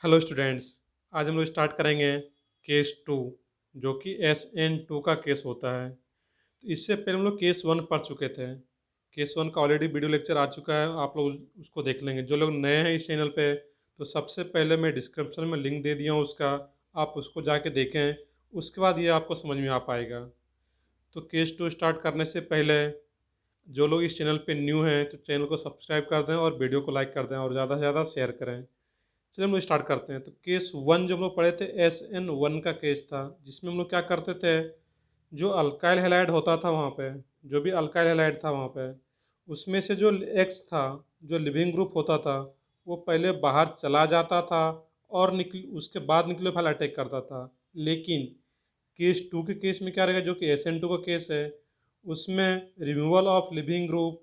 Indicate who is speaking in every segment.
Speaker 1: Hello students. आज हम लोग स्टार्ट करेंगे केस टू, जो कि SN2 का केस होता है। तो इससे पहले हम लोग केस वन पढ़ चुके थे। केस वन का ऑलरेडी वीडियो लेक्चर आ चुका है, आप लोग उसको देख लेंगे। जो लोग नए हैं इस चैनल पे, तो सबसे पहले मैं डिस्क्रिप्शन में लिंक दे दिया हूँ उसका, आप उसको जाके देखें। उसके बाद ये आपको समझ में आ पाएगा। तो केस टू स्टार्ट करने से पहले जो लोग इस चैनल पे न्यू हैं, तो चैनल को सब्सक्राइब कर दें और वीडियो को लाइक कर दें और ज़्यादा से ज़्यादा शेयर करें। चलिए हम लोग स्टार्ट करते हैं। तो केस वन जो हम लोग पढ़े थे, SN1 का केस था, जिसमें हम लोग क्या करते थे, जो अल्काइल हैलाइड होता था वहाँ पे, जो भी अल्काइल हैलाइड था वहाँ पे, उसमें से जो एक्स था, जो लिविंग ग्रुप होता था, वो पहले बाहर चला जाता था और उसके बाद न्यूक्लियोफाइल अटैक करता था। लेकिन केस टू के केस में क्या रहेगा, जो कि SN2 का केस है, उसमें removal of leaving group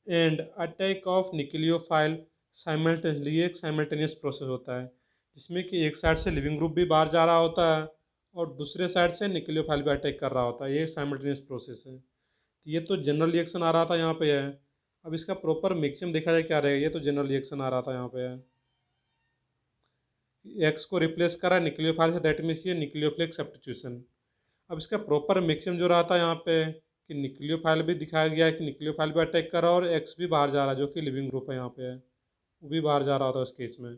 Speaker 1: and attack of nucleophile simultaneously, एक साइमल्टेनियस प्रोसेस होता है, जिसमें कि एक साइड से लिविंग ग्रुप भी बाहर जा रहा होता है और दूसरे साइड से न्यूक्लियोफाइल भी अटैक कर रहा होता है। ये साइमल्टेनियस प्रोसेस है। तो ये तो जनरल रिएक्शन आ रहा था यहाँ पे है। अब इसका प्रॉपर मैक्सिमम देखा जाए क्या रहेगा। ये तो जनरल रिएक्शन आ रहा था यहाँ पे है, एक्स को रिप्लेस करा न्यूक्लियोफाइल से, दैट मीन्स ये न्यूक्लियोफिलिक सब्स्टिट्यूशन। अब इसका प्रॉपर मैक्सिमम जो रहा था यहाँ पे, कि न्यूक्लियोफाइल भी दिखाया गया है कि न्यूक्लियोफाइल भी अटैक कर रहा है और एक्स भी बाहर जा रहा है, जो कि लिविंग ग्रुप है यहाँ पे है, वो भी बाहर जा रहा होता है उस केस में।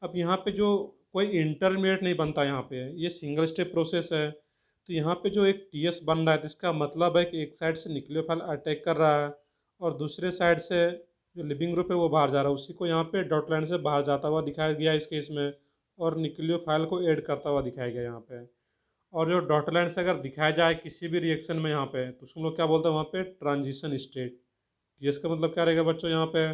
Speaker 1: अब यहाँ पे जो कोई इंटरमीडिएट नहीं बनता यहाँ पे, ये सिंगल स्टेप प्रोसेस है। तो यहाँ पे जो एक TS बन रहा है, तो इसका मतलब है कि एक साइड से न्यूक्लियोफाइल अटैक कर रहा है और दूसरे साइड से जो लिविंग ग्रुप है वो बाहर जा रहा है। उसी को यहाँ पे डॉट लाइन से बाहर जाता हुआ दिखाया गया इस केस में, और न्यूक्लियोफाइल को ऐड करता हुआ दिखाया गया यहाँ पे। और जो डॉट लाइन से अगर दिखाया जाए किसी भी रिएक्शन में यहाँ पे, तो उसको हम लोग क्या बोलते हैं वहाँ पे, ट्रांजिशन स्टेट। ये इसका मतलब क्या रहेगा बच्चों यहाँ पे,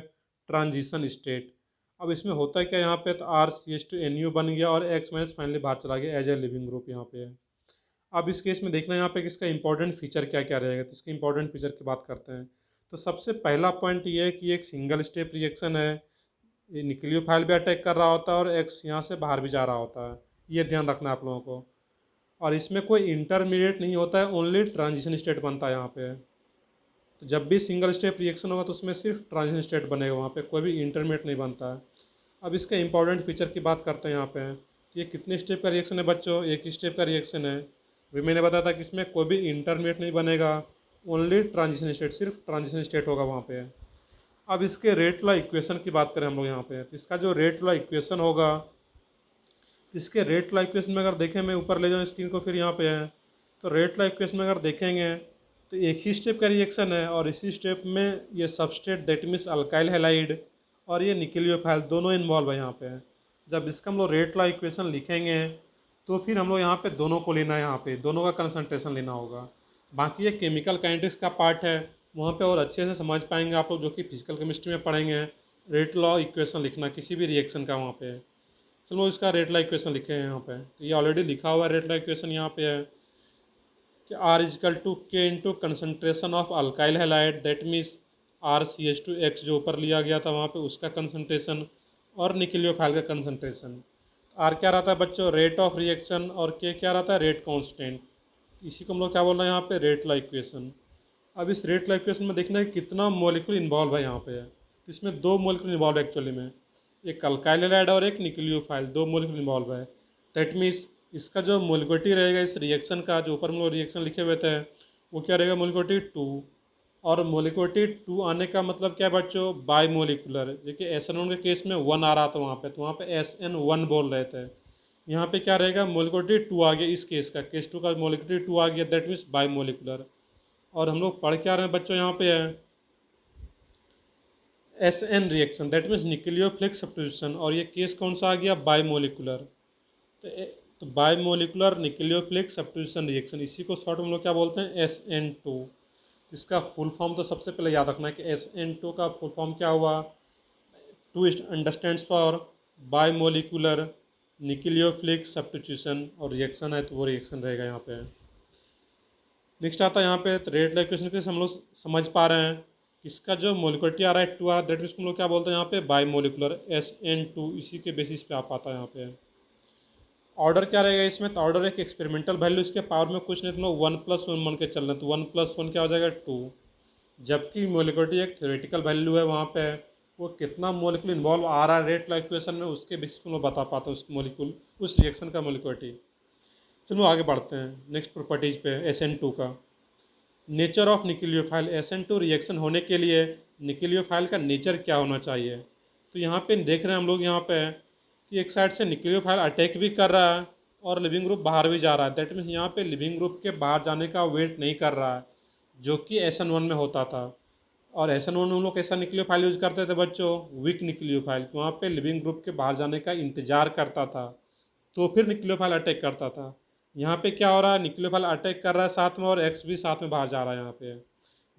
Speaker 1: ट्रांजिशन स्टेट। अब इसमें होता है क्या यहाँ पे, तो RCH2NU बन गया और X माइनस फाइनली बाहर चला गया एज ए लिविंग ग्रुप यहाँ पे है। अब इस केस में देखना यहाँ पे कि इसका इंपॉर्टेंट फीचर क्या क्या रहेगा। तो इसके इंपॉर्टेंट फीचर की बात करते हैं। तो सबसे पहला पॉइंट ये है कि ये एक सिंगल स्टेप रिएक्शन है। ये न्यूक्लियोफाइल भी अटैक कर रहा होता है और एक्स यहाँ से बाहर भी जा रहा होता है। ये ध्यान रखना है आप लोगों को। और इसमें कोई इंटरमीडिएट नहीं होता है, ओनली ट्रांजिशन स्टेट बनता है यहाँ पे। तो जब भी सिंगल स्टेप रिएक्शन होगा तो उसमें सिर्फ ट्रांजिशन स्टेट बनेगा, वहाँ पे कोई भी इंटरमीडिएट नहीं बनता है। अब इसका इंपॉर्टेंट फीचर की बात करते हैं यहाँ पे। ये कितने स्टेप का रिएक्शन है बच्चों, एक ही स्टेप का रिएक्शन है। अभी मैंने बताया था कि इसमें कोई भी इंटरमीडिएट नहीं बनेगा, ओनली ट्रांजिशन स्टेट, सिर्फ ट्रांजिशन स्टेट होगा वहाँ पे। अब इसके रेट लॉ इक्वेशन की बात करें हम लोग यहाँ पे, तो इसका जो रेट लॉ इक्वेशन होगा, इसके रेट लॉ इक्वेशन में अगर देखें, मैं ऊपर ले जाऊँ स्क्रीन को, फिर यहाँ पे है। तो रेट लॉ इक्वेशन में अगर देखेंगे, तो एक ही स्टेप का रिएक्शन है और इसी स्टेप में ये substrate, that means alkyl halide, और ये न्यूक्लियोफाइल दोनों इन्वॉल्व है यहाँ पे। जब इसका हम लोग रेट लॉ इक्वेशन लिखेंगे, तो फिर हम लोग यहाँ पे दोनों को लेना है, यहाँ पे दोनों का कंसंट्रेशन लेना होगा। बाकी ये केमिकल काइनेटिक्स का पार्ट है, वहाँ पे और अच्छे से समझ पाएंगे आप लोग, जो कि फिजिकल केमिस्ट्री में पढ़ेंगे। रेट लॉ इक्वेशन लिखना किसी भी रिएक्शन का वहाँ पे। चलो इसका रेट लॉ इक्वेशन लिखे हैं यहाँ पे, तो ये ऑलरेडी लिखा हुआ है। रेट लॉ इक्वेशन यहाँ पे है कि R=K into concentration of alkyl halide, that means RCH2X जो ऊपर लिया गया था वहाँ पे, उसका कंसनट्रेशन और न्यूक्लियोफाइल का कंसनट्रेशन। R क्या रहता है बच्चों, रेट ऑफ रिएक्शन, और K क्या रहता है, रेट कांस्टेंट। इसी को हम लोग क्या बोल रहे हैं यहाँ पे, रेट लॉ इक्वेशन। अब इस रेट लॉ इक्वेशन में देखना है कितना मॉलिक्यूल इन्वॉल्व है यहाँ पे। तो इसमें दो मॉलिक्यूल इन्वॉल्व है एक्चुअली में, एक अल्काइल हैलाइड और एक न्यूक्लियोफाइल, दो मॉलिक्यूल इन्वॉल्व है। दैट मीन्स इसका जो मोलिकुलरिटी रहेगा इस रिएक्शन का, जो ऊपर में रिएक्शन लिखे हुए थे, वो क्या रहेगा, मोलिकुलरिटी 2। और मोलिकुलरिटी 2 आने का मतलब क्या है बच्चों, बाई मोलिकुलर। देखिए SN1 के केस में 1 आ रहा था वहाँ पे, तो वहाँ पे SN1 बोल रहे थे। यहाँ पे क्या रहेगा, मोलिकुलरिटी 2 आ गया इस केस का, केस 2 का मोलिकुलरिटी 2 आ गया, दैट मीन्स बाई मोलिकुलर। और हम लोग पढ़ के आ रहे हैं बच्चों यहाँ पे है SN reaction, that means nucleophilic substitution, और ये केस कौन सा आ गया, बाई मोलिकुलर। तो by molecular nucleophilic substitution reaction, इसी को शॉर्ट में हम लोग क्या बोलते हैं, SN2। इसका फुल फॉर्म तो सबसे पहले याद रखना है कि SN2 का फुल फॉर्म क्या हुआ, two understands for bimolecular nucleophilic substitution, और रिएक्शन है तो वो रिएक्शन रहेगा यहाँ पे। नेक्स्ट आता है यहाँ पे, तो रेट इक्वेशन के हम लोग समझ पा रहे हैं। इसका जो मोलिकुलरिटी आ रहा है 2 आ रहा है, दैट मीन्स हम लोग क्या बोलते हैं यहाँ पे, बाई मोलिकुलर SN2, इसी के बेसिस पे आ पाता है यहाँ पे। ऑर्डर क्या रहेगा इसमें, तो ऑर्डर एक एक्सपेरिमेंटल वैल्यू, इसके पावर में कुछ नहीं, तो लोग 1+1 मान के चल रहे हैं, तो 1+1 क्या हो जाएगा, 2। जबकि मोलिकुलरिटी एक थ्योरेटिकल वैल्यू है वहाँ पे, वो कितना मॉलिक्यूल इन्वॉल्व आ रहा है रेट लॉ इक्वेशन में, उसके बेसिस पे मैं बता पाता हूँ उस मॉलिक्यूल, उस रिएक्शन का मॉलिक्यूलिटी। चलो आगे बढ़ते हैं नेक्स्ट प्रॉपर्टीज़ पे SN2 का। Nature of nucleophile, SN2 reaction होने के लिए न्यूक्लियोफाइल का नेचर क्या होना चाहिए। तो यहाँ पे देख रहे हैं हम लोग यहाँ पे कि एक साइड से न्यूक्लियोफाइल अटैक भी कर रहा है और लिविंग ग्रुप बाहर भी जा रहा है। दैट मीन्स यहाँ पे लिविंग ग्रुप के बाहर जाने का वेट नहीं कर रहा है, जो कि SN1 में होता था। और SN1 में हम लोग कैसा न्यूक्लियोफाइल यूज़ करते थे बच्चों, वीक न्यूक्लियोफाइल। वहाँ पे लिविंग ग्रुप के बाहर जाने का इंतजार करता था, तो फिर न्यूक्लियोफाइल अटैक करता था। यहाँ पे क्या हो रहा है, न्यूक्लियोफाइल अटैक कर रहा है साथ में, और एक्स भी साथ में बाहर जा रहा है यहाँ पे।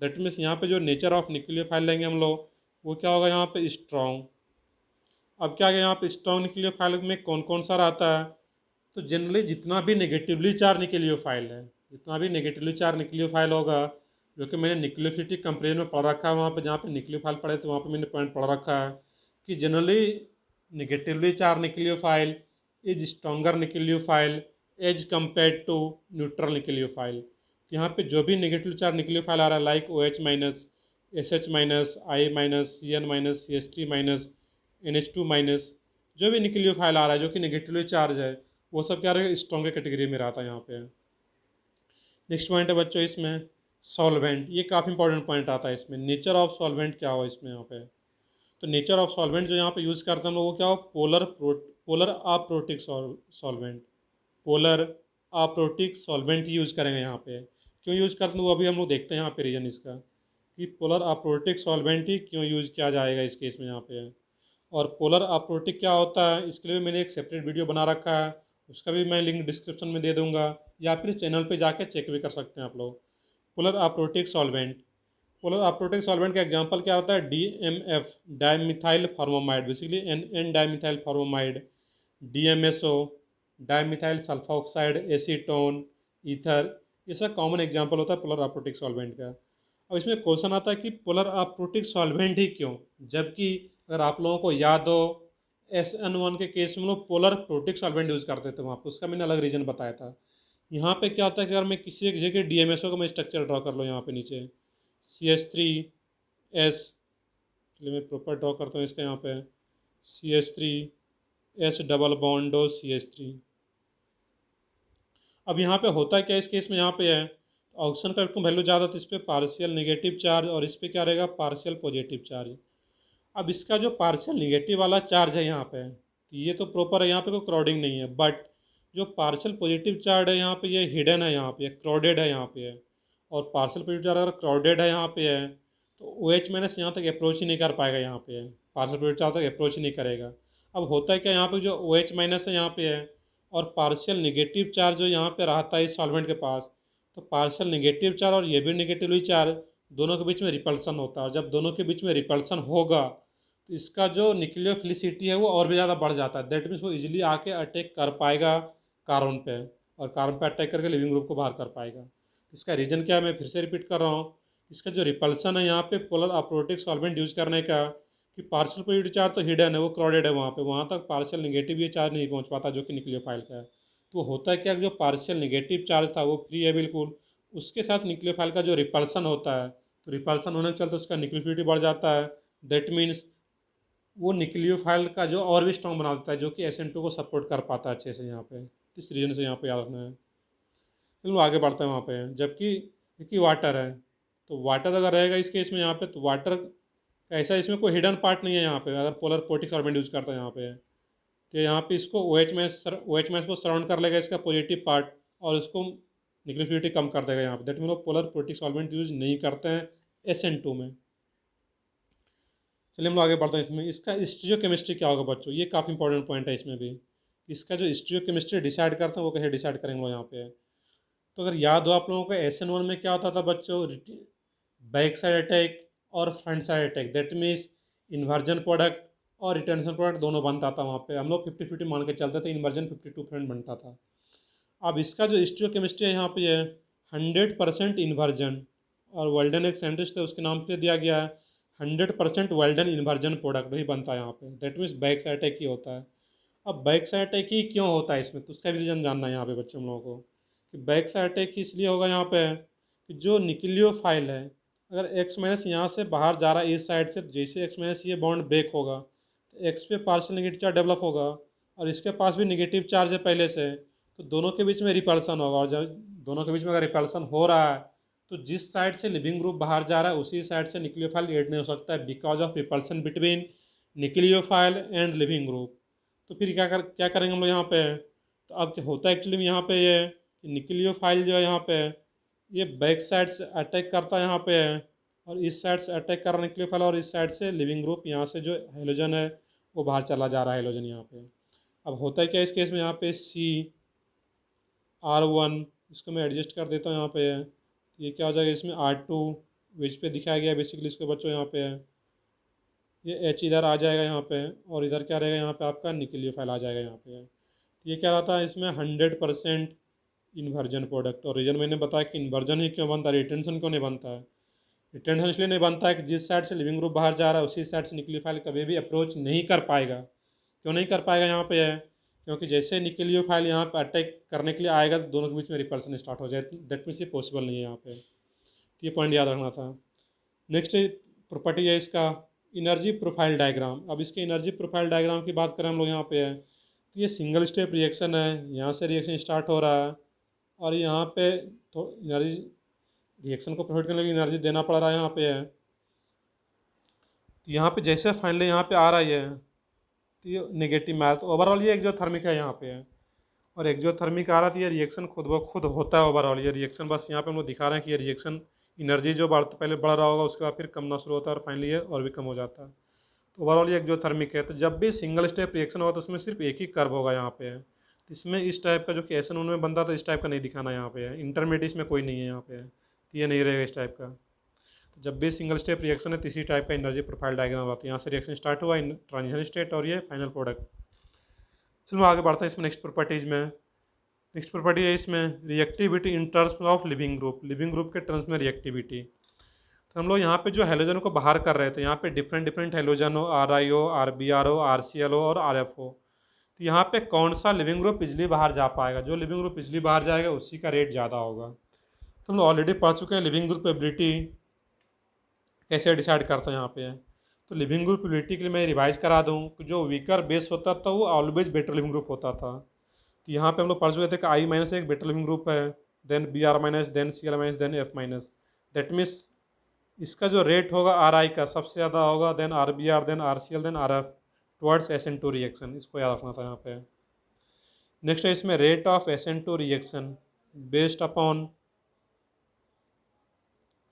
Speaker 1: दैट मीन्स यहाँ पे जो नेचर ऑफ न्यूक्लियोफाइल लेंगे हम लोग, वो क्या होगा यहाँ पे, स्ट्रॉन्ग। अब क्या है यहाँ पे स्ट्रॉन्ग न्यूक्लियोफाइल में कौन कौन सा रहता है, तो जनरली जितना भी नेगेटिवली चार्ज न्यूक्लियोफाइल है, जितना भी नेगेटिवली चार्ज न्यूक्लियोफाइल होगा, जो कि मैंने न्यूक्लियोसिटी कंपेरिजन में पढ़ रखा है, वहाँ पे जहाँ पे न्यूक्लियोफाइल पढ़े तो वहाँ पे मैंने पॉइंट पढ़ रखा है कि generally negatively charge nucleophile is stronger nucleophile as compare to neutral nucleophile. यहाँ पे जो भी नेगेटिव चार्ज न्यूक्लियोफाइल आ रहा है, like OH minus, SH minus, I minus, CN minus, CH3 minus, NH2 minus, जो भी न्यूक्लियोफाइल आ रहा है जो कि नेगेटिवली चार्ज है, वो सब क्या रहेगा, स्ट्रॉन्ग कैटेगरी में रहता है यहाँ पे। नेक्स्ट पॉइंट है बच्चों इसमें सॉल्वेंट। ये काफ़ी इंपॉर्टेंट पॉइंट आता है इसमें, नेचर ऑफ सॉल्वेंट क्या हो इसमें यहाँ पे। तो नेचर ऑफ सॉल्वेंट जो यहाँ पे यूज़ करते हैं हम लोग, वो क्या हो, polar aprotic solvent, polar aprotic solvent ही यूज़ करेंगे यहाँ पे। क्यों यूज़ करते हैं वो अभी हम लोग देखते हैं यहाँ पे रीजन इसका, कि पोलर अप्रोटिक सॉल्वेंट ही क्यों यूज़ किया जाएगा इस केस में यहाँ पे। और पोलर अप्रोटिक क्या होता है, इसके लिए मैंने एक सेपरेट वीडियो बना रखा है, उसका भी मैं लिंक डिस्क्रिप्शन में दे दूंगा, या फिर चैनल पे जाके चेक भी कर सकते हैं आप लोग। Polar aprotic solvent, polar aprotic solvent का एग्जांपल क्या होता है, DMF dimethyl formamide, basically N dimethyl formamide, DMSO dimethyl sulfoxide, acetone, ether, ये सब कॉमन एग्जांपल होता है पोलर अप्रोटिक सॉल्वेंट का। अब इसमें क्वेश्चन आता है कि पोलर अप्रोटिक सॉल्वेंट ही क्यों, जबकि अगर आप लोगों को याद हो SN1 के केस में लोग पोलर प्रोटिक सॉल्वेंट यूज़ करते थे, वहाँ पर उसका मैंने अलग रीज़न बताया था। यहाँ पे क्या होता है कि अगर मैं किसी एक जगह DMSO का मैं स्ट्रक्चर ड्रॉ कर लो यहाँ पे नीचे CH3S, चलिए मैं प्रॉपर ड्रॉ करता हूँ इसका यहाँ पे, CH3S डबल बॉन्डो CH3। अब यहाँ पे होता है क्या इस केस में, यहाँ पे है ऑक्सीजन का इलेक्ट्रॉन वैल्यू ज़्यादा, तो इस पर पार्शियल नेगेटिव चार्ज और इस पर क्या रहेगा, पार्शियल पॉजिटिव चार्ज। अब इसका जो पार्शियल निगेटिव वाला चार्ज है यहाँ पे, तो ये तो प्रॉपर है, यहाँ पे कोई क्राउडिंग नहीं है, बट जो पार्शियल पॉजिटिव चार्ज है यहाँ पे, ये हिडन है, यहाँ पे क्राउडेड है यहाँ पे है। और पार्शियल पॉजिटिव चार्ज अगर क्राउडेड है यहाँ पे है, तो OH माइनस यहाँ तक अप्रोच ही नहीं कर पाएगा, यहाँ पे है पार्शियल पॉजिटिव चार्ज तक अप्रोच ही नहीं करेगा। अब होता है क्या, यहाँ पे जो OH माइनस है यहाँ पे है, और पार्शियल निगेटिव चार्ज जो यहाँ पे रहता है इस सॉल्वेंट के पास, तो पार्शियल निगेटिव चार्ज और ये भी निगेटिवली चार्ज, दोनों के बीच में रिपल्सन होता है, और जब दोनों के बीच में रिपल्सन होगा तो इसका जो न्यूक्लियोफिलिसिटी है वो और भी ज़्यादा बढ़ जाता है। दैट मीन्स वो इजीली आके अटैक कर पाएगा कार्बन पे, और कार्बन पे अटैक करके लिविंग ग्रुप को बाहर कर पाएगा। इसका रीज़न क्या है, मैं फिर से रिपीट कर रहा हूँ, इसका जो रिपल्सन है यहाँ पे पोलर अप्रोटिक सॉल्वेंट यूज़ करने का, कि पार्शियल पॉजिटिव चार्ज तो हिडन है, वो क्राउडेड है वहाँ तक पार्शियल निगेटिव ये चार्ज नहीं पहुँच पाता जो कि न्यूक्लियोफाइल का है। तो होता है क्या, जो पार्शियल निगेटिव चार्ज था वो फ्री है बिल्कुल, उसके साथ न्यूक्लियोफाइल का जो रिपल्सन होता है, तो रिपल्सन होने के चलते उसका न्यूक्लियोफिलिटी बढ़ जाता है। दैट मीन्स वो न्यूक्लियोफाइल का जो और भी स्ट्रॉन्ग बना देता है, जो कि SN2 को सपोर्ट कर पाता है अच्छे से यहाँ पे। इस रीजन से यहाँ पे याद रखना है। चलो आगे बढ़ते हैं वहाँ पे, जबकि क्योंकि वाटर है, तो वाटर अगर रहेगा इस केस में यहाँ पे, तो वाटर का ऐसा इसमें कोई हिडन पार्ट नहीं है यहाँ पे, अगर पोलर प्रोटिक सॉल्वेंट यूज़ करता है यहाँ पे, तो यहाँ पे इसको OH में इसको सराउंड कर लेगा इसका पॉजिटिव पार्ट, और उसको न्यूक्लियोफिलिटी कम कर देगा यहाँ पे। That mean polar protic solvent use नहीं करते हैं SN2 में। चलिए हम लोग आगे बढ़ते हैं इसमें, इसका स्टीरियोकेमिस्ट्री क्या होगा बच्चों, ये काफ़ी इंपॉर्टेंट पॉइंट है इसमें भी। इसका जो स्टीरियोकेमिस्ट्री डिसाइड करते हैं वो कैसे डिसाइड करेंगे लोग यहाँ पे। तो अगर याद हो आप लोगों को SN1 में क्या होता था बच्चों, बैक साइड अटैक और front side attack, that means inversion product और रिटर्नेशन प्रोडक्ट दोनों बनता था वहाँ पे। हम लोग 50-50 मान के चलते थे, इन्वर्जन 52% बनता था। अब इसका जो स्टीरियोकेमिस्ट्री है यहाँ पे है 100% इन्वर्जन, और वेल्डन एक साइंटिस्ट है उसके नाम पे दिया गया है 100% वेल्डन इन्वर्जन प्रोडक्ट वही बनता है यहाँ पे। That means back side attack ही होता है। अब बैक साइड अटैक ही क्यों होता है इसमें, तो उसका भी रीज़न जानना है यहाँ पे बच्चों हम लोगों को, कि बैक साइड अटैक इसलिए होगा यहाँ पे कि जो न्यूक्लियोफाइल है, अगर एक्स माइनस यहाँ से बाहर जा रहा है इस साइड से, तो जैसे एक्स माइनस ये बॉन्ड ब्रेक होगा तो एक्स पे पार्शियल नेगेटिव चार्ज डेवलप होगा और इसके पास भी नेगेटिव चार्ज है पहले से, तो दोनों के बीच में रिपल्सन होगा। और जब दोनों के बीच में अगर रिपल्सन हो रहा है तो जिस साइड से लिविंग ग्रुप बाहर जा रहा है उसी साइड से न्यूक्लियोफाइल ऐड नहीं हो सकता है, because of repulsion between nucleophile and leaving group. तो फिर क्या करेंगे हम लोग यहाँ पे, तो अब क्या होता है एक्चुअली में यहाँ पे ये न्यूक्लियोफाइल जो है यहाँ पे ये बैक साइड से अटैक करता है यहाँ पे, और इस साइड से अटैक कर रहा है न्यूक्लियोफाइल, और इस साइड से लिविंग ग्रुप यहाँ से जो हेलोजन है वो बाहर चला जा रहा है हेलोजन यहाँ पे। अब होता है क्या इस केस में, यहाँ पे CR1 इसको मैं एडजस्ट कर देता हूँ यहाँ पे, ये क्या हो जाएगा इसमें R2 विच पे दिखाया गया बेसिकली इसके बच्चों यहाँ पे, ये H इधर आ जाएगा यहाँ पे, और इधर क्या रहेगा यहाँ पे आपका न्यूक्लियोफाइल आ जाएगा यहाँ पे। तो ये क्या रहता है इसमें 100% इन्वर्जन प्रोडक्ट। और रीजन मैंने बताया कि इन्वर्जन ही क्यों बनता है, रिटेंशन क्यों नहीं बनता है। रिटेंशन इसलिए नहीं बनता है कि जिस साइड से लिविंग ग्रुप बाहर जा रहा है उसी साइड से न्यूक्लियोफाइल कभी भी अप्रोच नहीं कर पाएगा। क्यों नहीं कर पाएगा यहाँ पे है, क्योंकि जैसे न्यूक्लियोफाइल यहाँ पे अटैक करने के लिए आएगा तो दोनों के बीच में रिपल्सन स्टार्ट हो जाए, दैट मीन्स ये पॉसिबल नहीं है यहाँ पे। तो ये पॉइंट याद रखना था। नेक्स्ट प्रॉपर्टी है इसका एनर्जी प्रोफाइल डायग्राम। अब इसके एनर्जी प्रोफाइल डायग्राम की बात करें हम लोग यहाँ पे है, तो ये सिंगल स्टेप रिएक्शन है, यहाँ से रिएक्शन स्टार्ट हो रहा है और यहाँ पे तो एनर्जी रिएक्शन को प्रोवाइड करने के लिए एनर्जी देना पड़ रहा है यहाँ पे है। तो यहाँ पे जैसे फाइनली यहाँ पे आ रहा है तो ये नेगेटिव में आया, तो ओवरऑल ये एक्जोथर्मिक है यहाँ पे है, और एक्जोथर्मिक आ रहा था, ये रिएक्शन खुद ब खुद होता है ओवरऑल। ये रिएक्शन बस यहाँ पे हम लोग दिखा रहे हैं कि ये रिएक्शन एनर्जी जो पहले बढ़ रहा होगा उसके बाद फिर कम ना शुरू होता है और फाइनली ये और भी कम हो जाता है। तो ओवरऑल ये एक्जोथर्मिक है। तो जब भी सिंगल स्टेप रिएक्शन होगा तो उसमें सिर्फ एक ही कर्व होगा यहाँ पे है, तो इसमें इस टाइप का जो कि SN में बनता था इस टाइप का नहीं दिखाना यहाँ पे है, इंटरमीडिएट इसमें कोई नहीं है यहाँ पे है, तो ये नहीं रहेगा इस टाइप का। तो जब भी सिंगल स्टेप रिएक्शन है तो इसी टाइप का एनर्जी प्रोफाइल डायग्राम आता है, यहाँ से रिएक्शन स्टार्ट हुआ इन ट्रांजिशन स्टेट और ये फाइनल प्रोडक्ट। चलो आगे बढ़ते हैं इसमें नेक्स्ट प्रॉपर्टीज में। नेक्स्ट प्रॉपर्टी है इसमें reactivity in terms of leaving group के टर्म्स में रिएक्टिविटी। तो हम लोग यहाँ पे जो हेलोजन को बाहर कर रहे थे, यहाँ पे डिफरेंट हेलोजन हो, RI हो, RBr हो, RCl हो और RF हो, तो यहाँ पे कौन सा लिविंग ग्रुप बिजली बाहर जा पाएगा, जो लिविंग ग्रुप बिजली बाहर जाएगा उसी का रेट ज़्यादा होगा। तो हम लोग ऑलरेडी पढ़ चुके हैं लिविंग ग्रुप एबिलिटी कैसे डिसाइड करते हैं यहाँ पे है। तो लिविंग ग्रुप एबिलिटी के लिए मैं रिवाइज करा दूँ कि जो वीकर बेस होता था वो ऑलवेज बेटर लिविंग ग्रुप होता था। तो यहाँ पे हम लोग पढ़ चुके थे कि I- एक बेटर लिविंग ग्रुप है, then Br-, then Cl-, then F-। That means इसका जो रेट होगा RI का सबसे ज़्यादा होगा, then RBr, then RCl, then RF towards SN2 reaction. इसको याद रखना था यहाँ पे। नेक्स्ट है इसमें rate of SN2 reaction based upon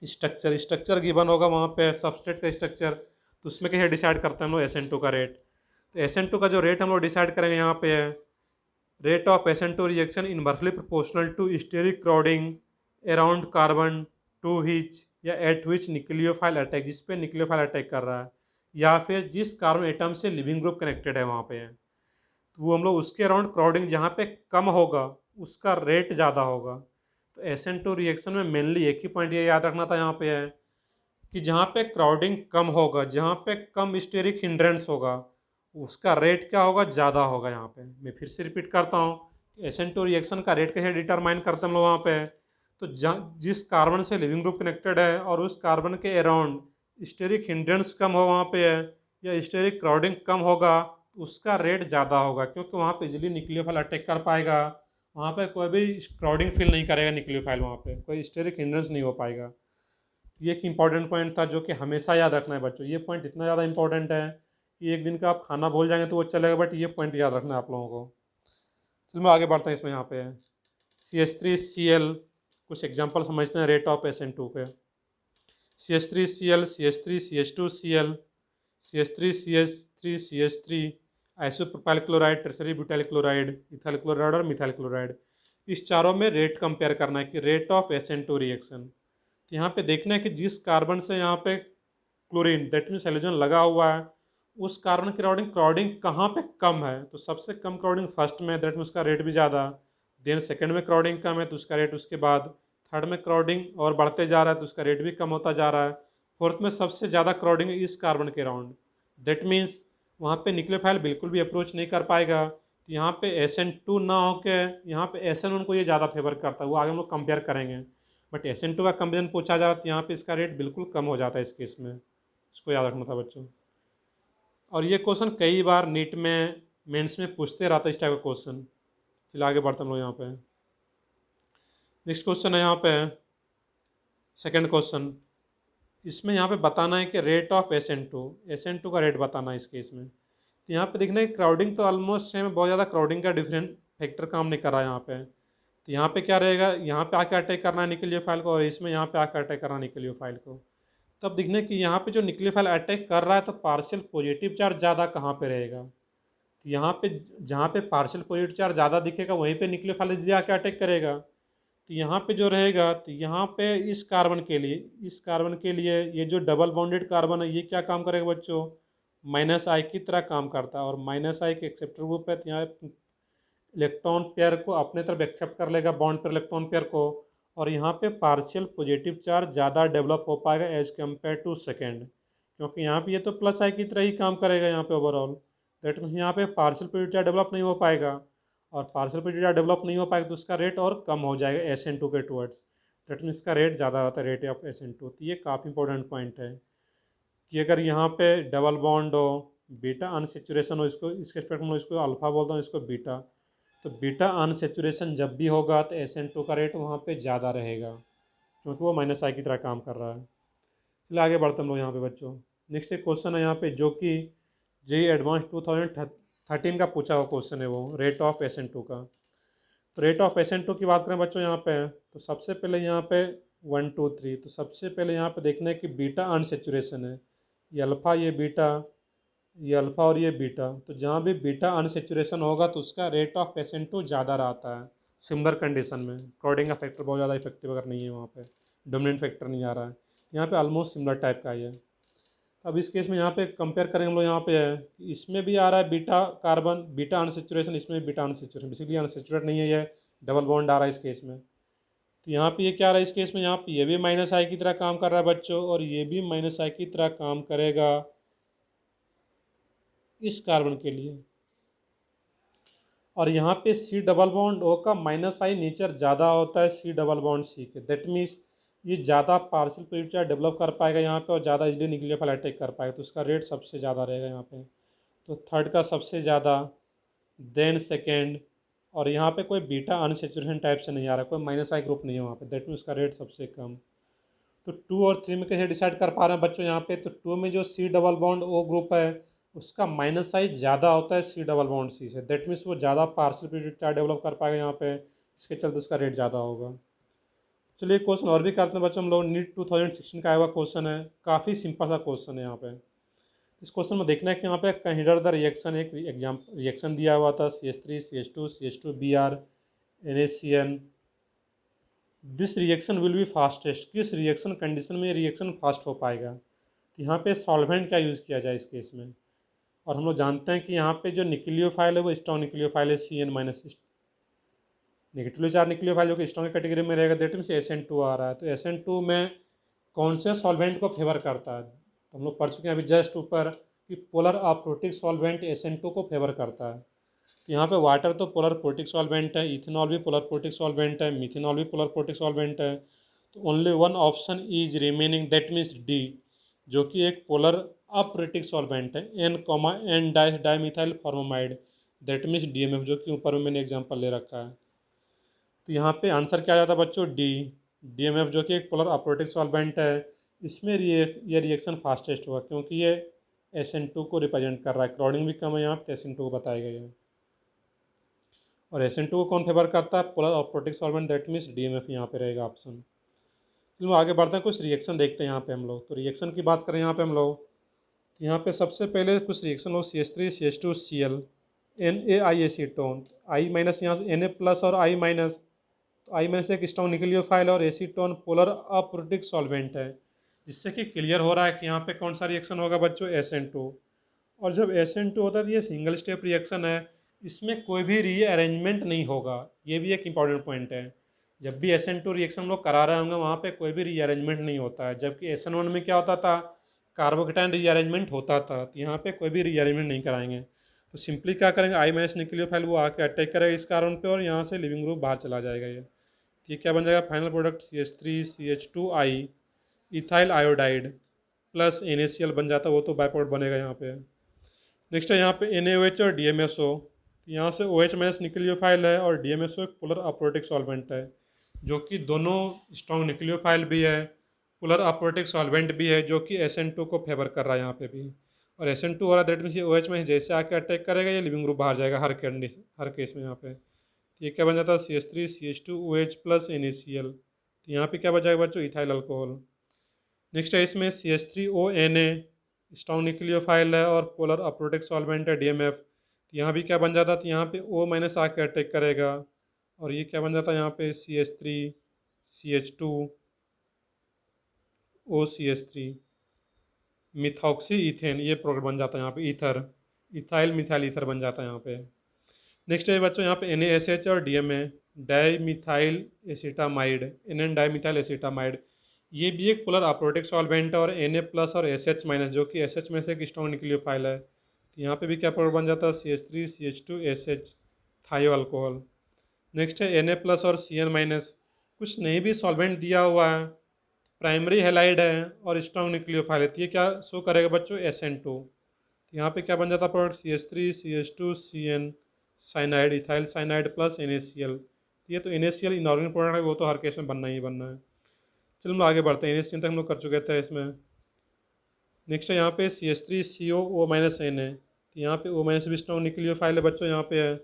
Speaker 1: structure given होगा वहाँ पे सबस्ट्रेट का स्ट्रक्चर, तो उसमें कैसे डिसाइड करते हैं हम लोग SN2 का रेट। तो SN2 का जो रेट हम लोग डिसाइड करेंगे यहाँ पे है rate of SN2 reaction inversely proportional to steric crowding around carbon to which या एट विच न्यूक्लियोफाइल अटैक, जिस पे न्यूक्लियोफाइल अटैक कर रहा है या फिर जिस कार्बन एटम से लिविंग ग्रुप कनेक्टेड है वहाँ पे है, तो वो हम लोग उसके अराउंड क्राउडिंग जहाँ पे कम होगा उसका रेट ज़्यादा होगा। तो SN2 रिएक्शन में मेनली एक ही पॉइंट ये याद रखना था यहाँ पे है कि जहाँ पे क्राउडिंग कम होगा, जहाँ पे कम स्टेरिक हिंड्रेंस होगा उसका रेट क्या होगा, ज़्यादा होगा। यहाँ पे मैं फिर से रिपीट करता हूँ SN2 रिएक्शन का रेट कैसे डिटरमाइन करते हैं हम लोग वहाँ पे, तो जिस कार्बन से लिविंग ग्रुप कनेक्टेड है और उस कार्बन के अराउंड स्टेरिक हिंड्रेंस कम हो वहाँ पे है या स्टेरिक क्राउडिंग कम होगा उसका रेट ज़्यादा होगा, क्योंकि वहाँ पे इजीली न्यूक्लियोफाइल अटैक कर पाएगा, वहाँ पे कोई भी क्राउडिंग फील नहीं करेगा न्यूक्लियोफाइल, वहाँ पे कोई स्टेरिक हिंड्रेंस नहीं हो पाएगा। ये एक इंपॉर्टेंट पॉइंट था जो कि हमेशा याद रखना है बच्चों। ये पॉइंट इतना ज़्यादा इंपॉर्टेंट है कि एक दिन का आप खाना भूल जाएंगे तो वो चलेगा, बट ये पॉइंट याद रखना है आप लोगों को। चलो मैं आगे बढ़ता हूँ इसमें। यहाँ पे CH3Cl कुछ एग्जांपल समझते हैं रेट ऑफ SN2 पे। CH3Cl, CH3CH2Cl, CH3CH3CH3, isopropyl chloride, tertiary butyl chloride, ethyl chloride और मिथाइल क्लोराइड, इस चारों में रेट कंपेयर करना है कि रेट ऑफ SN2 रिएक्शन। तो यहाँ पे देखना है कि जिस कार्बन से यहाँ पे क्लोरीन दैट मीन्स हेलोजन लगा हुआ है उस कार्बन की क्राउडिंग कहाँ पे कम है, तो सबसे कम क्राउडिंग फर्स्ट में, दैट मीन्स उसका रेट भी ज़्यादा, देन सेकंड में क्राउडिंग कम है तो उसका रेट उसके बाद, थर्ड में क्राउडिंग और बढ़ते जा रहा है तो उसका रेट भी कम होता जा रहा है, फोर्थ में सबसे ज़्यादा क्राउडिंग इस कार्बन के अराउंड, दैट मीन्स वहाँ पे न्यूक्लियोफाइल बिल्कुल भी अप्रोच नहीं कर पाएगा। तो यहाँ पे SN2 ना हो के यहाँ पे SN1 को ये ज़्यादा फेवर करता है, वो आगे हम लोग कंपेयर करेंगे। बट SN2 का कंपेरिजन पूछा जा रहा है तो यहाँ पे इसका रेट बिल्कुल कम हो जाता है इस केस में, इसको याद रखना था बच्चों। और ये क्वेश्चन कई बार नीट में मेंस में पूछते रहता है इस टाइप का क्वेश्चन। चलिए आगे बढ़ते हम लोग यहाँ पे। नेक्स्ट क्वेश्चन है यहाँ पे सेकंड क्वेश्चन। इसमें यहाँ पे बताना है कि रेट ऑफ SN2 का रेट बताना है इस केस में। तो यहाँ पे देखना है क्राउडिंग तो ऑलमोस्ट सेम है, बहुत ज़्यादा क्राउडिंग का डिफरेंट फैक्टर काम नहीं कर रहा है यहाँ पे। तो यहाँ पे क्या रहेगा, यहाँ पे आके अटैक करना है न्यूक्लियोफाइल को और इसमें यहाँ पे आके अटैक करना है न्यूक्लियोफाइल को। तब देखना कि यहाँ पे जो न्यूक्लियोफाइल अटैक कर रहा है तो पार्शियल पॉजिटिव चार्ज ज़्यादा कहाँ पे रहेगा। तो यहाँ पे जहाँ पे पार्शियल पॉजिटिव चार्ज ज़्यादा दिखेगा वहीं पे न्यूक्लियोफाइल जाके अटैक करेगा। तो यहाँ पे जो रहेगा, तो यहाँ पे इस कार्बन के लिए ये जो डबल बॉन्डेड कार्बन है ये क्या काम करेगा बच्चों, माइनस आई की तरह काम करता है। और माइनस आई के एक्सेप्टर ग्रुप है, तो यहाँ इलेक्ट्रॉन पेयर को अपने तरफ एक्सेप्ट कर लेगा बॉन्ड पर इलेक्ट्रॉन पेयर को, और यहाँ पे पार्शियल पॉजिटिव चार्ज ज़्यादा डेवलप हो पाएगा एज कम्पेयर टू सेकेंड, क्योंकि यहाँ पे ये तो प्लस आई की तरह ही काम करेगा यहाँ पे ओवरऑल। दैट मीन्स यहाँ पे पार्शियल पॉजिटिव चार्ज डेवलप नहीं हो पाएगा, और पार्शियल पॉजिटिव चार्ज डेवलप नहीं हो पाएगा तो उसका रेट और कम हो जाएगा SN2 के टुवर्ड्स। दैट मीन्स इसका रेट ज़्यादा होता है, रेट ऑफ SN2। तो ये काफ़ी इंपॉर्टेंट पॉइंट है कि अगर यहाँ पे डबल बॉन्ड हो, बीटा अनसेचुरेशन हो, इसको इसके स्पेक्ट्रम में इसको अल्फा बोलता हूँ, इसको बीटा, तो बीटा अनसेचुरेशन जब भी होगा तो SN2 का रेट वहाँ पे ज़्यादा रहेगा, क्योंकि वो माइनस आई की तरह काम कर रहा है। चलिए आगे बढ़ते हम लोग यहाँ पे बच्चों। नेक्स्ट एक क्वेश्चन है यहाँ पे जो कि JEE एडवांस 2013 का पूछा हुआ क्वेश्चन है, वो रेट ऑफ SN2 का। तो रेट ऑफ SN2 की बात करें बच्चों यहाँ पे, तो सबसे पहले यहाँ पे 1 2 3, तो सबसे पहले यहाँ पे देखना है कि बीटा अनसेचुरेशन है, ये अल्फ़ा ये बीटा, ये अल्फ़ा और ये बीटा। तो जहाँ भी बीटा अनसेचुरेशन होगा तो उसका रेट ऑफ SN2 ज़्यादा रहता है सिमिलर कंडीशन में। क्राउडिंग का फैक्टर बहुत ज़्यादा इफेक्टिव अगर नहीं है वहाँ पे, डोमिनेंट फैक्टर नहीं आ रहा है, यहाँ पे ऑलमोस्ट सिमिलर टाइप का ही है। अब इस केस में यहाँ पे कंपेयर करेंगे हम लोग, यहाँ पे है कि इसमें भी आ रहा है बीटा कार्बन बीटा अनसेचुरेशन, इसमें भी बीटा अनसेचुरेशन, बेसिकली अनसेचुरेट नहीं है, ये डबल बॉन्ड आ रहा है इस केस में। तो यहाँ पे ये क्या आ रहा है इस केस में, यहाँ पे ये भी माइनस आई की तरह काम कर रहा है बच्चों, और ये भी माइनस आई की तरह काम करेगा इस कार्बन के लिए। और यहाँ पे C डबल बॉन्ड O का माइनस आई नेचर ज़्यादा होता है C डबल बॉन्ड C के। दैट मीन्स ये ज़्यादा पार्शियल पॉजिटिव चार्ज डेवलप कर पाएगा यहाँ पे और ज़्यादा इजली न्यूक्लियोफाइल अटैक कर पाएगा, तो उसका रेट सबसे ज़्यादा रहेगा यहाँ पे। तो थर्ड का सबसे ज़्यादा, देन सेकेंड, और यहाँ पे कोई बीटा अनसेचुरेशन टाइप से नहीं आ रहा, कोई माइनस आई ग्रुप नहीं है वहाँ पे, दैट मीन्स उसका रेट सबसे कम। तो 2 और 3 में कैसे डिसाइड कर पा रहे हैं बच्चों यहाँ पे, तो 2 में जो C double bond O group है उसका माइनस साइज ज़्यादा होता है C डबल बॉन्ड C से। दैट मीन्स वो ज़्यादा पार्शियल पॉजिटिव चार्ज डेवलप कर पाएगा यहाँ पे, इसके चलते उसका रेट ज़्यादा होगा। चलिए क्वेश्चन और भी करते हैं बच्चों हम लोग। नीट 2016 का आया हुआ क्वेश्चन है, काफ़ी सिंपल सा क्वेश्चन है यहाँ पे। इस क्वेश्चन में देखना है कि यहाँ पे कंसिडर द रिएक्शन, एक रिएक्शन दिया हुआ था CH3 CH2 CH2 Br NaCN। This reaction will be fastest, किस रिएक्शन कंडीशन में रिएक्शन फास्ट हो पाएगा। तो यहाँ पे सॉल्वेंट क्या यूज़ किया जाए इस केस में। और हम लोग जानते हैं कि यहाँ पे जो न्यूक्लियोफाइल है वो स्ट्रॉन्ग न्यूक्लियोफाइल है CN minus, negatively charge nucleophile जो कि स्ट्रॉन्ग कैटेगरी में रहेगा, दैट मीन्स SN2 आ रहा है। तो SN2 में कौन से सॉल्वेंट को फेवर करता है, तो हम लोग पढ़ चुके हैं अभी जस्ट ऊपर कि पोलर अप्रोटिक सॉल्वेंट SN2 को फेवर करता है। तो यहाँ पे वाटर तो पोलर प्रोटिक सॉल्वेंट है, इथेनॉल भी पोलर प्रोटिक सॉल्वेंट है, मिथेनॉल भी पोलर प्रोटिक सॉल्वेंट है। तो only one option is remaining, that means D, जो कि एक पोलर अप्रोटिक सॉल्वेंट है, N dimethyl formamide, that means DMF, जो कि ऊपर में मैंने एग्जाम्पल ले रखा है। तो यहाँ पे आंसर क्या आ जाता है बच्चों, D, DMF, जो कि एक पोलर अप्रोटिक सॉल्वेंट है। इसमें ये रिएक्शन फास्टेस्ट हुआ क्योंकि ये SN2 को रिप्रेजेंट कर रहा है, क्राउडिंग भी कम है यहाँ पे, SN2 को बताया गया है। और SN2 को कौन फेवर करता है, polar aprotic solvent, that means DMF यहाँ पे रहेगा ऑप्शन। चलो आगे बढ़ते हैं, कुछ रिएक्शन देखते हैं यहाँ पे हम लोग। तो रिएक्शन की बात करें यहाँ पे हम लोग, तो यहाँ पे सबसे पहले कुछ रिएक्शन हो CH3 CH2 Cl NaI acetone, I minus यहाँ से Na प्लस और I माइनस, तो I माइनस एक स्ट्रॉन्ग न्यूक्लियोफाइल और एसीटोन पोलर अप्रोटिक सॉल्वेंट है, जिससे कि क्लियर हो रहा है कि यहाँ पे कौन सा रिएक्शन होगा बच्चों, SN2। और जब SN2 होता है तो ये सिंगल स्टेप रिएक्शन है, इसमें कोई भी रीअरेंजमेंट नहीं होगा, ये भी एक इंपॉर्टेंट पॉइंट है। जब भी SN2 रिएक्शन लोग करा रहे होंगे वहाँ पे कोई भी रीअरेंजमेंट नहीं होता है, जबकि SN1 में क्या होता था, कार्बोकेटाइन रीअरेंजमेंट होता था। तो यहाँ पे कोई भी रीअरेंजमेंट नहीं कराएंगे, तो सिंपली क्या करेंगे, I माइनस न्यूक्लियोफाइल वो आके अटैक करेगा इस कार्बन पे और यहाँ से लिविंग ग्रुप बाहर चला जाएगा ये। ये क्या बन जाएगा final product CH3CH2I ethyl iodide plus NaCl बन जाता है, वो तो बाय प्रोडक्ट बनेगा यहाँ पे। नेक्स्ट है यहाँ पे NaOH और DMSO। यहाँ से OH माइनस न्यूक्लियोफाइल है और DMSO एक पोलर अपोरेटिक सॉल्वेंट है, जो कि दोनों स्ट्रॉन्ग न्यूक्लियोफाइल भी है, पोलर अपोरेटिक सॉल्वेंट भी है, जो कि SN2 को फेवर कर रहा है यहाँ पे भी। और SN2 हो रहा है, दैट मीन्स ये OH में जैसे आके अटैक करेगा ये लिविंग ग्रुप बाहर जाएगा हर कंडीशन, हर केस में यहाँ पे। ये क्या बन जाता है CH3CH2OH प्लस NaCl। तो यहाँ पे क्या बच जाएगा बच्चों, इथाइल अल्कोहल। नेक्स्ट है इसमें CH3ONa स्ट्रॉन्ग न्यूक्लियोफाइल है और पोलर अप्रोटिक सॉल्वेंट है DMF। तो यहाँ भी क्या बन जाता है, तो यहाँ पे O माइनस आके अटैक करेगा और ये क्या बन जाता है यहाँ पे CH3CH2OCH3 मिथॉक्सी इथेन, ये प्रोडक्ट बन जाता है यहाँ पे ईथर, इथाइल मिथाइल ईथर बन जाता है यहाँ पे। नेक्स्ट है बच्चों यहाँ पे NaSH और DMA di methyl acetamide, NN di methyl acetamide, ये भी एक पोलर अप्रोटिक सॉल्वेंट है और Na प्लस और SH माइनस, जो कि SH में से एक स्ट्रॉन्ग न्यूक्लियोफाइल है। तो यहाँ पे भी क्या प्रोडक्ट बन जाता है CH3CH2SH थायो अल्कोहल। नेक्स्ट है Na प्लस और Cn माइनस, कुछ नहीं भी सॉल्वेंट दिया हुआ है, प्राइमरी हेलाइड है और स्ट्रॉन्ग न्यूक्लियोफाइल है, तो ये क्या शो करेगा बच्चों SN2। तो यहाँ पे क्या बन जाता है product CH3CH2CN cyanide ethyl cyanide plus NaCl। ये तो NaCl इनऑर्गेनिक प्रोडक्ट है, वो तो हर केस में बनना ही बनना है। चलो हम लोग आगे बढ़ते हैं, NaCl तक हम लोग कर चुके थे इसमें। नेक्स्ट है यहाँ पे CH3COO माइनस Na। तो यहाँ पे O माइनस भी स्ट्रॉन्ग न्यूक्लियोफाइल है बच्चों, यहाँ पे है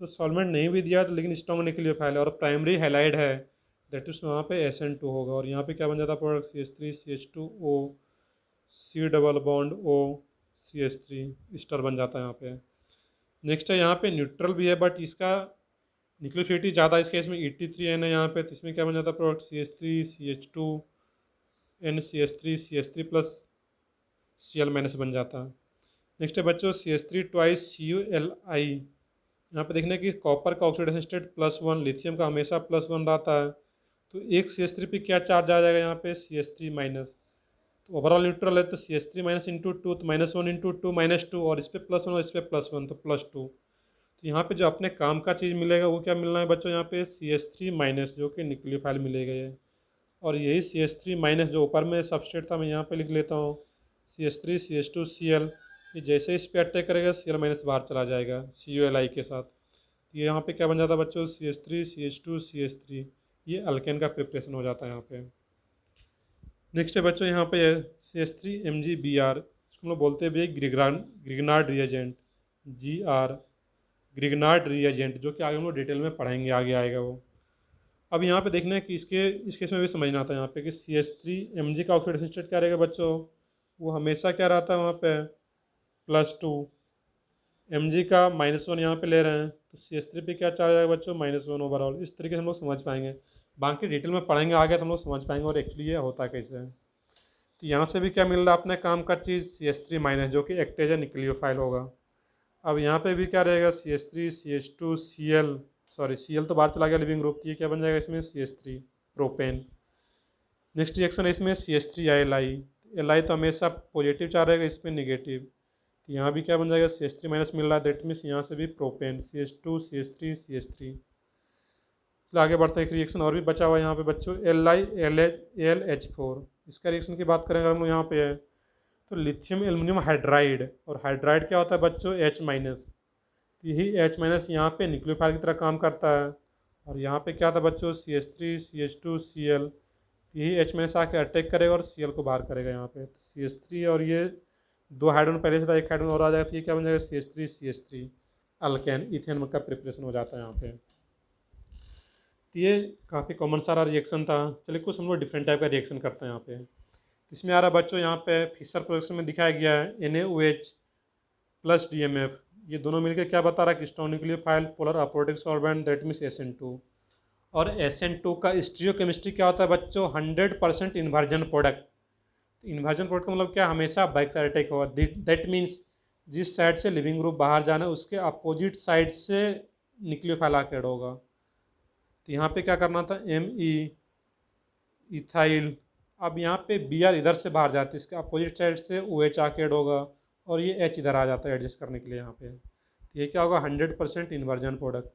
Speaker 1: तो सॉल्वेंट नहीं भी दिया तो लेकिन स्ट्रॉन्ग न्यूक्लियोफाइल है और प्राइमरी हेलाइड है, दैट इज वहाँ पे SN2 होगा। और यहाँ पे क्या बन जाता है product CH3CH2O C double bond O CH3 ester बन जाता है यहाँ पे। नेक्स्ट है यहाँ पे न्यूट्रल भी है बट इसका न्यूक्लियोफिलिटी ज़्यादा, इस केस में 83N है यहाँ पे, तो इसमें क्या बन जाता है product CH3CH2NCH3CH3 plus Cl minus बन जाता है। नेक्स्ट है बच्चों CH3 ट्वाइस CuLi। यहाँ पे देखने की कॉपर का ऑक्सीडेशन स्टेट +1, लिथियम का हमेशा +1 रहता है, तो एक CH3 पे क्या चार्ज आ जाएगा यहाँ पे CH3 माइनस। तो ओवरऑल न्यूट्रल है तो CH3 माइनस इंटू टू, तो -1 इंटू टू -2, और इस पर +1 और इस पर +1 तो +2। तो यहाँ पे जो अपने काम का चीज़ मिलेगा वो क्या मिलना है बच्चों, यहाँ पे CH3 माइनस जो कि न्यूक्लियोफाइल मिलेगा ये, और यही CH3 माइनस जो ऊपर में सबस्ट्रेट था मैं यहाँ पे लिख लेता हूँ CH3CH2Cl, ये जैसे इस पर अटैक करेगा Cl माइनस बाहर चला जाएगा CuLi के साथ। ये यहाँ पे क्या बन जाता है बच्चों CH3CH2CH3, ये अल्केन का प्रिपरेशन हो जाता है यहाँ पे। नेक्स्ट है बच्चों यहाँ पे CH3MgBr, इसको हम लोग बोलते हैं Grignard reagent, GR Grignard reagent, जो कि आगे हम लोग डिटेल में पढ़ेंगे, आगे आएगा वो। अब यहाँ पे देखना है कि इस केस में भी समझना आता है यहाँ पे कि CH3Mg का ऑक्सीडेशन स्टेट क्या रहेगा बच्चों, वो हमेशा क्या रहता है वहाँ पे +2, Mg का -1 यहाँ पे ले रहे हैं तो CH3 पे क्या चार्ज आएगा बच्चों -1 ओवरऑल। इस तरीके से हम लोग समझ पाएंगे, बाकी डिटेल में पढ़ेंगे आगे तो हम लोग समझ पाएंगे और एक्चुअली ये होता कैसे है। तो यहाँ से भी क्या मिल रहा है अपने काम का चीज़ CH3 माइनस, जो कि एक्टेज न्यूक्लियोफाइल होगा। अब यहाँ पे भी क्या रहेगा CH3CH2Cl, सॉरी Cl तो बाहर चला गया लिविंग ग्रुप, ये क्या बन जाएगा इसमें CH3 प्रोपेन। नेक्स्ट रिएक्शन है इसमें CH3Li, Li तो हमेशा पॉजिटिव चार्ज रहेगा, इस पर निगेटिव, तो यहाँ भी क्या बन जाएगा CH3 माइनस मिल रहा है, दैट मीन्स यहाँ से भी प्रोपेन CH2 CH3 CH3। चलो आगे बढ़ते हैं, एक रिएक्शन और भी बचा हुआ है यहाँ पे बच्चों LiLH4। इसका रिएक्शन की बात करें अगर हम लोग यहाँ पे है तो लिथियम एल्युमिनियम हाइड्राइड, और हाइड्राइड क्या होता है बच्चों H माइनस, यही H माइनस यहाँ पे न्यूक्लियोफाइल की तरह काम करता है। और यहाँ पे क्या था बच्चों CH3CH2Cl, यही H माइनस आके अटैक करेगा और Cl को बाहर करेगा यहाँ पे, तो CH3 और ये दो हाइड्रोजन पहले से था, एक हाइड्रोजन और आ जाएगा, तो ये क्या बन जाएगा CH3CH3 अल्केन इथेन का प्रिपरेशन हो जाता है यहाँ पे। तो ये काफ़ी कॉमन सारा रिएक्शन था। चलिए कुछ हम लोग डिफरेंट टाइप का रिएक्शन करते हैं यहाँ पे। इसमें आ रहा है बच्चों यहाँ पे फिशर प्रोडक्शन में दिखाया गया है NaOH प्लस DMF, ये दोनों मिलकर क्या बता रहा है कि strong nucleophile polar aprotic solvent, that means SN2। और SN2 का स्टीरियोकेमिस्ट्री क्या होता है बच्चों, 100% इन्वर्जन प्रोडक्ट। इन्वर्जन प्रोडक्ट का मतलब क्या, हमेशा बैक साइड अटैक होगा, दैट मीन्स जिस साइड से लिविंग ग्रुप बाहर जाना है उसके अपोजिट साइड से न्यूक्लियोफाइल आके ऐड होगा। तो यहाँ पे क्या करना था Me इथाइल, अब यहाँ पे Br इधर से बाहर जाती है, इसके अपोजिट साइड से OH आके ऐड होगा और ये H इधर आ जाता है एडजस्ट करने के लिए यहाँ पे। तो ये क्या होगा 100% इन्वर्जन प्रोडक्ट।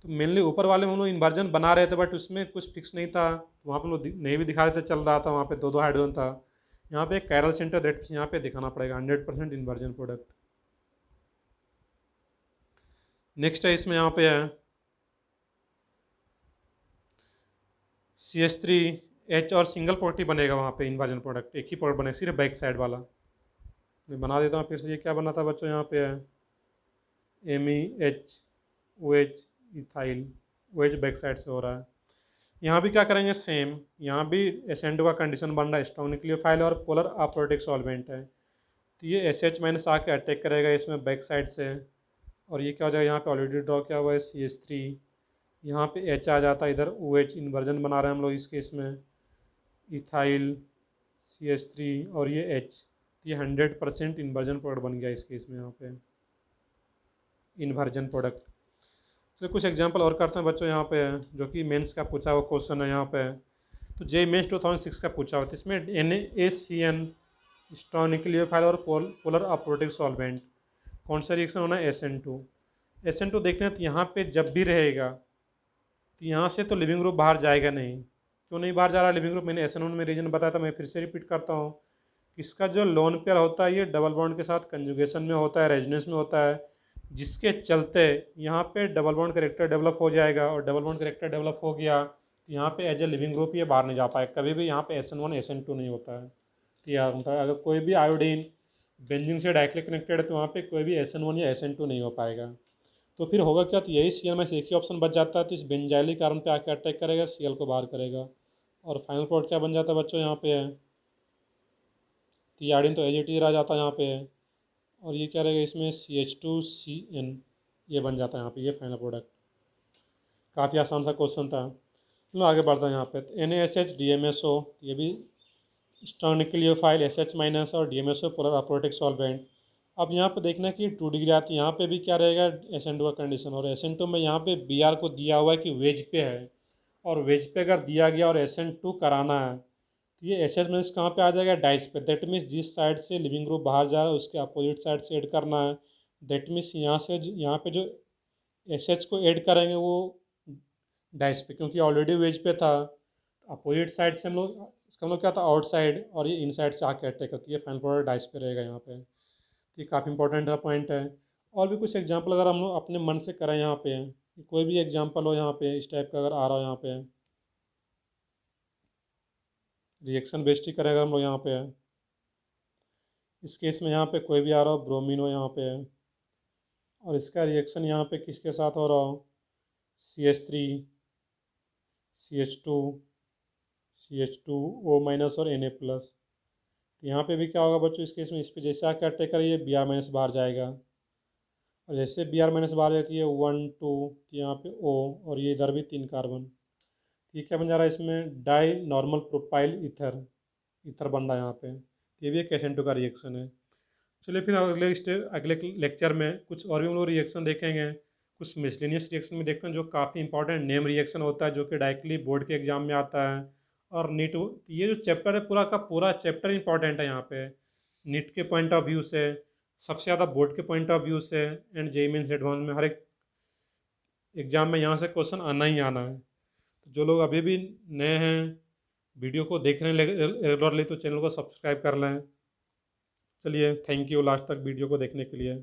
Speaker 1: तो मेनली ऊपर वाले में हम लोग इन्वर्जन बना रहे थे, बट उसमें कुछ फिक्स नहीं था, वहाँ पर लोग नहीं भी दिखा रहे थे, चल रहा था, वहाँ पे दो दो हाइड्रोजन था। यहाँ पे एक कैरल सेंटर दैट यहाँ पे दिखाना पड़ेगा 100% इन्वर्जन प्रोडक्ट। नेक्स्ट है इसमें यहाँ पे है CH3H और सिंगल प्रोडक्ट ही बनेगा वहाँ पे इन्वर्जन प्रोडक्ट, एक ही प्रोडक्ट बनेगा सिर्फ बैक साइड वाला। मैं बना देता हूँ फिर से। ये क्या बना था बच्चों, यहाँ पे है MEHOH ethyl, OH back side से हो रहा है। यहाँ भी क्या करेंगे सेम, यहाँ भी SN2 का कंडीशन बन रहा है, स्ट्रॉन्ग न्यूक्लियोफाइल और पोलर अप्रोटिक सॉल्वेंट है। तो ये SH माइनस आके अटैक करेगा इसमें बैक साइड से, और ये क्या हो जाएगा, यहाँ पे ऑलरेडी ड्रॉ किया हुआ है CH3, यहाँ पे H आ जाता है, इधर OH इन्वर्जन बना रहे हैं हम लोग इस केस में, इथाइल CH3 और ये H, ये 100% इन्वर्जन प्रोडक्ट बन गया इस केस में यहाँ पे, इन्वर्जन प्रोडक्ट। तो कुछ एग्जांपल और करते हैं बच्चों यहाँ पे, जो कि मेंस का पूछा हुआ क्वेश्चन है यहाँ पे। तो JEE मेंस 2006 का पूछा हुआ था, इसमें NaCN स्ट्रॉन्ग न्यूक्लियोफाइल और पोलर अप्रोटिक सॉल्वेंट, कौन सा रिएक्शन होना है, SN2। SN2 देखते हैं तो यहाँ पे जब भी रहेगा तो यहाँ से तो लिविंग ग्रुप बाहर जाएगा नहीं। क्यों नहीं बाहर जा रहा लिविंग ग्रुप, मैंने SN1 में रीजन बताया था, मैं फिर से रिपीट करता हूँ। इसका जो लोन पेयर होता है ये डबल बॉन्ड के साथ कंजुगेशन में होता है, रेजोनेंस में होता है, जिसके चलते यहाँ पे डबल बॉन्ड करेक्टर डेवलप हो जाएगा, और डबल बॉन्ड करेक्टर डेवलप हो गया तो यहाँ पे एज ए लिविंग ग्रुप ये बाहर नहीं जा पाएगा कभी भी। यहाँ पे SN1 SN2 नहीं होता है। तो यार अगर कोई भी आयोडीन बेंजीन से डायरेक्टली कनेक्टेड है तो वहाँ पे कोई भी SN1 या SN2 नहीं हो पाएगा। तो फिर होगा क्या, तो यही CN में से एक ही ऑप्शन बच जाता है, तो इस बेंजाइलिक कार्बन पे आकर अटैक करेगा, Cl को बाहर करेगा, और फाइनल प्रोडक्ट क्या बन जाता है बच्चों, यहाँ पे है आयोडीन तो एज रह जाता है यहाँ पे, और ये क्या रहेगा इसमें CH2CN, ये बन जाता है यहाँ पे, ये फाइनल प्रोडक्ट। काफ़ी आसान सा क्वेश्चन था। चलो आगे बढ़ता है यहाँ पे। तो NaSH DMSO, ये भी स्ट्रॉन्ग न्यूक्लियोफाइल SH माइनस और DMSO पोलर अप्रोटिक सॉल्वेंट। अब यहाँ पे देखना कि 2 डिग्री आती है, यहाँ पे भी क्या रहेगा SN2 का कंडीशन, और SN2 में यहाँ पे Br को दिया हुआ है कि वेज पे है, और वेज पे अगर दिया गया और SN2 कराना है तो ये SS माइनस कहाँ पे आ जाएगा, डाइस पे। दैट मीन्स जिस साइड से लिविंग ग्रुप बाहर जा रहा है उसके अपोजिट साइड से ऐड करना है। दैट मीन्स यहाँ से यहाँ पे जो SH को ऐड करेंगे वो डाइस पे, क्योंकि ऑलरेडी वेज पे था, अपोजिट साइड से हम लोग, इसका हम लोग क्या था आउटसाइड, और ये इनसाइड से आके अटैक करती है, फाइनल प्रोडक्ट डाइस पे रहेगा यहाँ पे। तो ये काफ़ी इंपॉर्टेंट है पॉइंट है। और भी कुछ एग्जांपल अगर हम लोग अपने मन से करें यहाँ पे, कोई भी एग्जांपल हो यहाँ पे इस टाइप का अगर आ रहा हो, यहाँ पे रिएक्शन बेस्ड ही करेगा हम लोग यहाँ पे। इस केस में यहाँ पे कोई भी आ रहा हो, ब्रोमीन हो यहाँ पे, और इसका रिएक्शन यहाँ पे किसके साथ हो रहा हो, CH3 CH2 CH2O माइनस और Na प्लस। तो यहाँ पे भी क्या होगा बच्चों, इस केस में इस पर जैसे आकर अटैक करिए Br माइनस बाहर जाएगा, और जैसे Br माइनस बाहर जाती है 1 2, यहाँ पे O, और ये इधर भी 3 कार्बन। ये क्या बन जा रहा है इसमें, di normal propyl ether, ether बन रहा है यहाँ पे। ये भी एक SN2 का रिएक्शन है। चलिए फिर अगले लेक्चर में कुछ और भी हम लोग रिएक्शन देखेंगे, कुछ मिसलेनियस रिएक्शन में देखते हैं जो काफ़ी इंपॉर्टेंट नेम रिएक्शन होता है, जो कि डायरेक्टली बोर्ड के एग्जाम में आता है। और नीट, ये जो चैप्टर है पूरा का पूरा चैप्टर इंपॉर्टेंट है यहाँ पे, नीट के पॉइंट ऑफ व्यू से, सबसे ज़्यादा बोर्ड के पॉइंट ऑफ व्यू से, एंड JEE मेंस एडवांस में हर एक एग्जाम में यहाँ से क्वेश्चन आना ही आना है। तो जो लोग अभी भी नए हैं वीडियो को देख रहे हैं रेगुलरली, तो चैनल को सब्सक्राइब कर लें। चलिए थैंक यू लास्ट तक वीडियो को देखने के लिए।